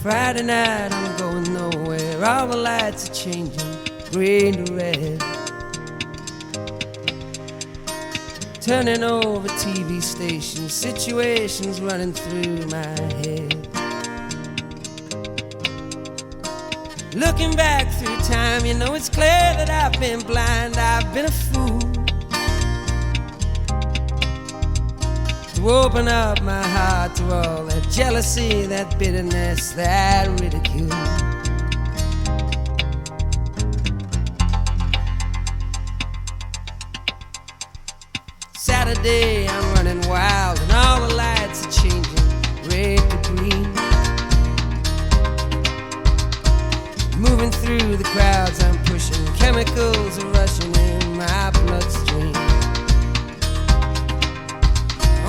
Friday night, I'm going nowhere. All the lights are changing, green to red. Turning over TV stations, situations running through my head. Looking back through time, you know it's clear that I've been blind, I've been a fool to open up my heart to all that jealousy, that bitterness, that ridicule. Saturday, I'm running wild and all the lights are changing red to green. Moving through the crowds I'm pushing, chemicals are rushing in my bloodstream.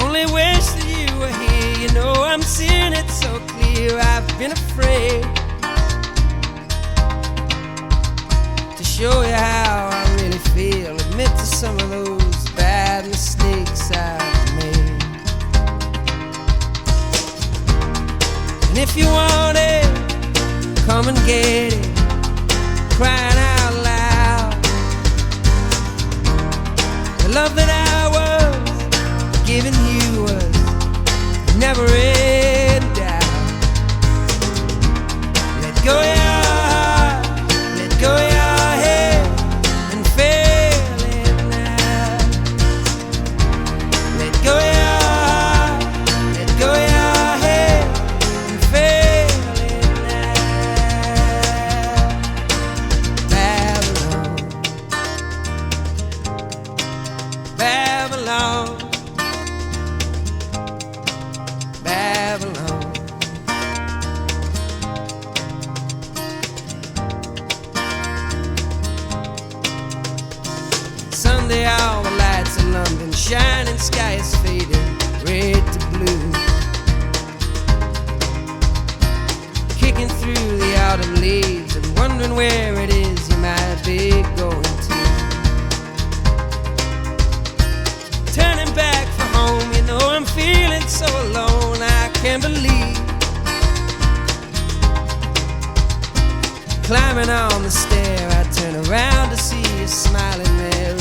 Only wish that you were here, you know I'm seeing it so clear. I've been afraid to show you how I really feel, admit to some of those bad mistakes I've made. And if you want it, come and get it, crying out loud. The love that I was giving you was never in doubt. Let go of your heart, let go of your head, and feel it now. Let go of your heart, let go of your head, and feel it now. Babylon, Babylon, Babylon. Sunday, all the lights in London, shining sky is fading red to blue. Kicking through the autumn leaves and wondering where it is you might be going to. Turning back for home, you know I'm feeling so alone, I can't believe. Climbing on the stair, I turn around to see you smiling there